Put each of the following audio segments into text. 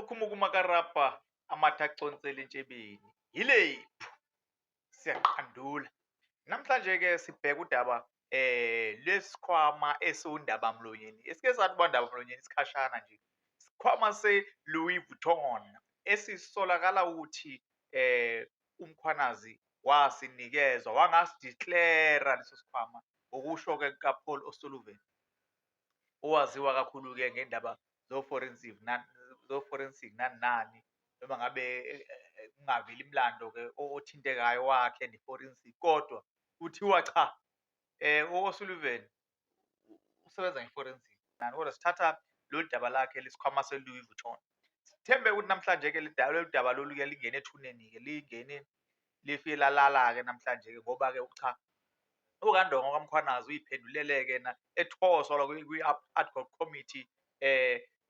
khumuka umakarapa amathaconsela entshebeni yilephu siyaqandula. Namhlanje-ke sibheka udaba lesikhwama esiwundaba mlonyeni esike sathi bandaba mlonyeni isikhashana nje. Isikhwama se-Louis Vuitton esisolakala ukuthi umkhwanazi wasinikezwa wangasideclare leso sikhwama okusho-ke kaPaul O'Sullivan owaziwa kakhulu-ke ngendaba zo-forensic nani noma ngabe kungaveli imlando-ke othintekayo wakhe ne-forensic, kodwa kuthiwa cha O'Sullivan usebenza nge-forensic nani, kodwa sithatha lolu daba lakhe lesikhwama se-Louis Vuitton. Sithembe ukuthi namhlanje-ke lolu daba lolu-ke lingene ethuneni-ke lingene lifike lalala-ke namhlanje-ke ngoba-ke cha ukaNdongo kaMkhwanazi uyiphendulele-ke na ethoswa kwi-ad hoc committee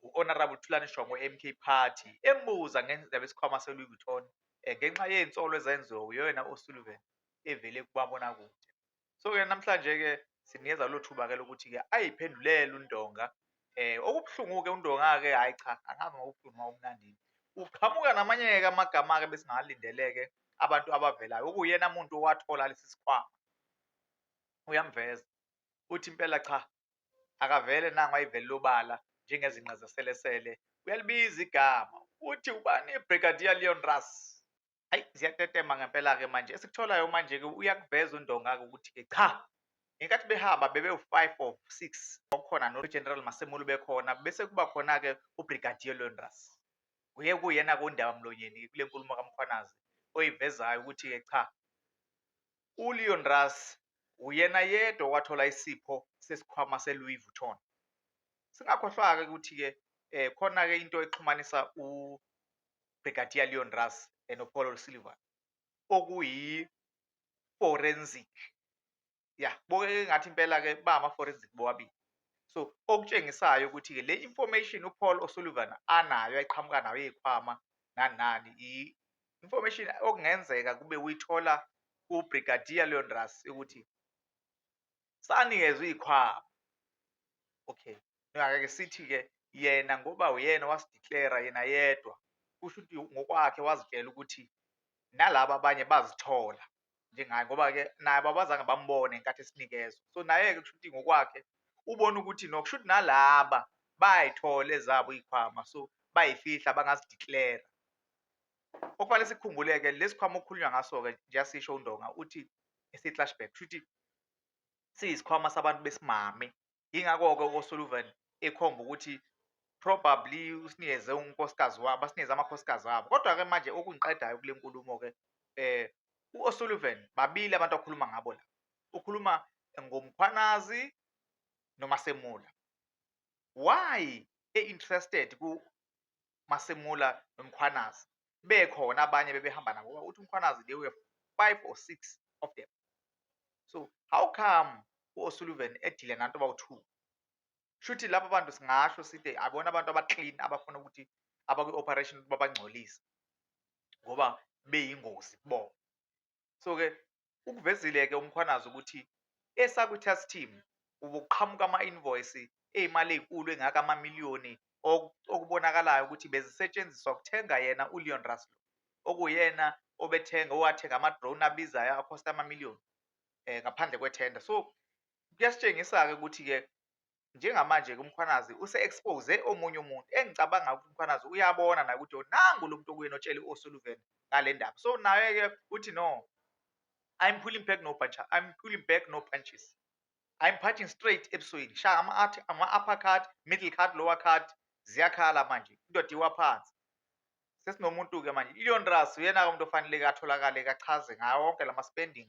u-Honorable Thulani Shongo MK Party embuza ngendaba yesikhwama se-Louis Vuitton ngenxa yey'nsolo ezenziwa uyena O'Sullivan evele kumabonakude. So-ke namhlanje-ke sinikeza lelo thuba-ke lokuthi-ke ayiphendulele uNdonga. Okubuhlungu-ke uNdonga-ke hhayi cha angazi ngokubuhlungu okumnandi uqhamuka namanye-ke amagama-ke besingalindeleke abantu abavelayo okuyena muntu owathola lesi sikhwama. Uyamveza uthi impela cha akavele nangu ayivele lobala njengezinqa zeselesele uyalibiza igama uthi ubani iBrigadier Leon Ras. Hayi ziyatetema ngempela-ke manje esikutholayo manje-ke uyakuveza uNdonga-ke ukuthi-ke cha ngenkathi behamba bebe-5 or 6 okukhona no-General Masemola bekhona bese kuba khona-ke uBrigadier Leon Ras. Kuyena-ke undaba mlonyeni kule nkulumo kaMkhwanazi oyivezayo ukuthi-ke cha uLeon Ras uyena yedwa owathola isipho sesikhwama se-Louis Vuitton. Singakhohlwa-ke ukuthi-ke khona-ke into exhumanisa uBrigadier Leon Ras noPaul O'Sullivan okuyi-forensic. Ya boke ngathi impela-ke ama-forensic bobabili. So okutshengisayo ukuthi-ke le information uPaul O'Sullivan anayo ayiqhamuka nayo iyikhwama nani i-information okungenzeka kube uyithola kuBrigadier Leon Ras ukuthi sanikezwe iyikhwama. Okay, ngake sithi-ke yena ngoba uyena wasideclare yena yedwa kusho ukuthi ngokwakhe wazitshela ukuthi nalabo abanye bazithola njengaye ngoba-ke nabo abazange bambone ngenkathi esinikezwa. So naye-ke kusho ukuthi ngokwakhe ubona ukuthi nokusho ukuthi nalaba bayithola ezabo iyikhwama so bayifihla bangazideclare. Okufanele sikhumbule-ke lesikhwama okukhulunywa ngaso-ke njengasisho uNdonga uthi esi-flashback kusho ukuthi siyisikhwama sabantu besimame. Yingakho-ke uSullivan ekhomba ukuthi probably usinikeze unkosikazi wabo basinikeze amakhosikazi wabo. Kodwa-ke manje okungiqedayo kule nkulumo-ke u-O'Sullivan babili abantu akhuluma ngabo la. Ukhuluma ngomkhwanazi noMasemola. Why interested kuMasemola nomkhwanazi bekhona abanye bebehamba nabo uthi umkhwanazi they were 5 or 6 of them. So how come u-O'Sullivan edile nanto bawu-2? Shuthi lapho abantu singasho sithi abona abantu abaclean abafuna ukuthi abakwi-operation babangcolisa ngoba beyingozi kubona. So-ke ukuvezile-ke umkhwanazi ukuthi esakwi-task team ubuqhamuka ama-invoice ey'mali ey'nkulu engaka amamiliyoni okubonakalayo ukuthi bezisetshenziswa ukuthenga yena uLeon Ras okuyena owathenga ama-drone abizayo akhosta amamiliyoni ngaphandle kwethenda. So kuyasitshengisa-ke ukuthi-ke njengamanje-ke umkhwanazi use-expose omunye umuntu engicabanga ukuthi umkhwanazi uyabona naye ukuthi nangu lo muntu okuyena otshele u-O'Sullivan ngale ndaba. So naye-ke uthi no, I'm pulling back no punches. I'm punching straight ebusweni. Shaya ama-uppercut, middle cut, lower cut ziyakhala manje. Indoda iwaphansi. Sesinomuntu-ke manje Leon Ras uyena-ke umuntu ofanele atholakale kachaze ngayo wonke lama-spending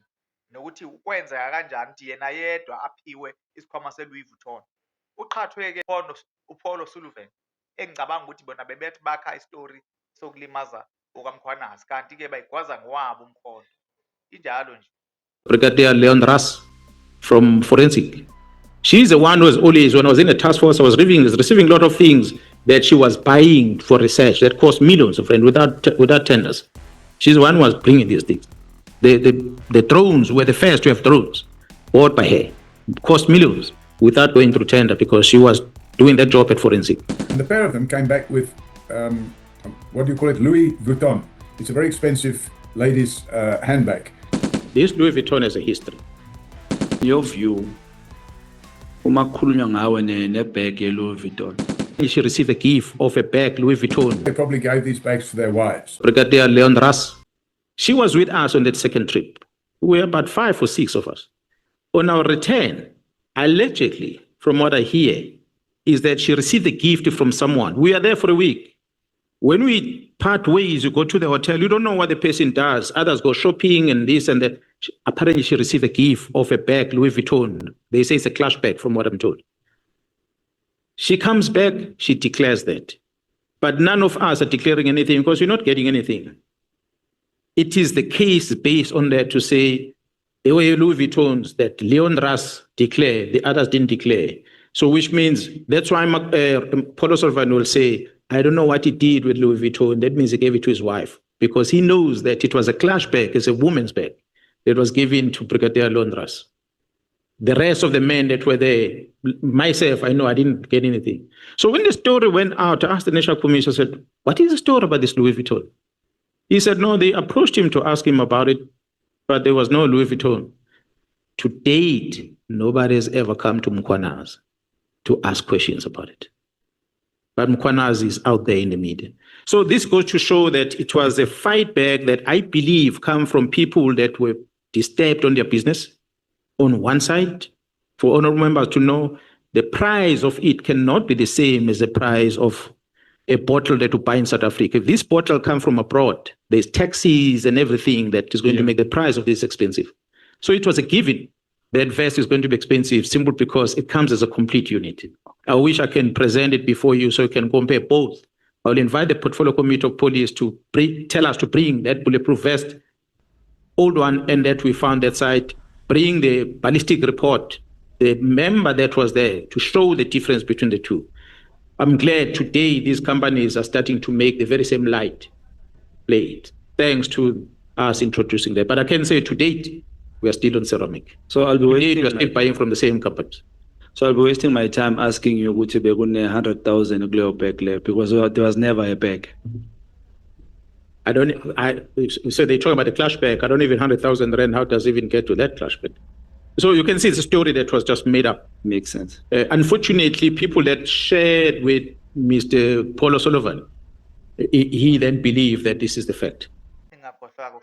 nokuthi kwenzeka kanjani ukuthi yena yedwa aphiwe isikhwama se-Louis Vuitton. Uqhathwe-ke uPaul O'Sullivan engicabanga ukuthi bona bebethi bakha isitori sokulimaza okaMkhwanazi kanti-ke bayigwaza ngowabo umkhondo. Injalo nje. Brigadier Leon Ras from Forensic. She's the one who was always, when I was in the task force, I was receiving a lot of things that she was buying for research that cost millions of rand without tenders. She's the one who was bringing these things. The drones were the first to have drones bought by her. It cost millions without going through tender because she was doing that job at Forensic. And the pair of them came back with what do you call it? Louis Vuitton. It's a very expensive ladies' handbag. This Louis Vuitton has a history. Your view, uma kukhulunywa ngawe nebag ye-Louis Vuitton. She received a gift of a bag, Louis Vuitton. They probably gave these bags to their wives. Brigadier Leon Ras, she was with us on that second trip. We were about 5 or 6 of us. On our return, allegedly, from what I hear, is that she received a gift from someone. We are there for a week. When we part ways, you go to the hotel, you don't know what the person does. Others go shopping and this and that. Apparently, she received a gift of a bag, Louis Vuitton. They say it's a clash bag, from what I'm told. She comes back, she declares that. But none of us are declaring anything because we're not getting anything. It is the case based on that to say there were Louis Vuittons that Leon Ras declared, the others didn't declare. So which means that's why Paulo Sullivan will say, I don't know what he did with Louis Vuitton. That means he gave it to his wife because he knows that it was a clash bag, it's a woman's bag that was given to Brigadier Leon Ras. The rest of the men that were there, myself, I know I didn't get anything. So when the story went out, I asked the National Commission, I said, what is the story about this Louis Vuitton? He said, no, they approached him to ask him about it, but there was no Louis Vuitton. To date, nobody has ever come to Mkhwanazi to ask questions about it. But Mkhwanazi is out there in the media. So this goes to show that it was a fight bag that I believe come from people that were disturbed on their business. On one side, for honorable members to know, the price of it cannot be the same as the price of a bottle that you buy in South Africa. If this bottle comes from abroad, there's taxes and everything that is going to make the price of this expensive. So it was a given that vest is going to be expensive simply because it comes as a complete unit. I wish I can present it before you so you can compare both. I'll invite the Portfolio Committee of Police to tell us to bring that bulletproof vest, old one, and that we found that site. Bring the ballistic report, the member that was there, to show the difference between the two. I'm glad today these companies are starting to make the very same light plate, thanks to us introducing that. But I can say to date, we are still on ceramic. So I'll be we are still buying from the same companies. So I'll be wasting my time asking you ukuthi bekune 100,000 kuleyo bag le because there was never a bag. So they talk about the clash bag. I don't even 100,000 rand. How does it even get to that clash bag? So you can see it's a story that was just made up. Makes sense. Unfortunately, people that shared with Mr. Paulo Sullivan, he then believed that this is the fact. Ningakhohlwa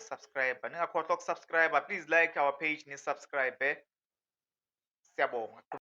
ukusubscribe. Please like our page ni subscribe. Siyabonga.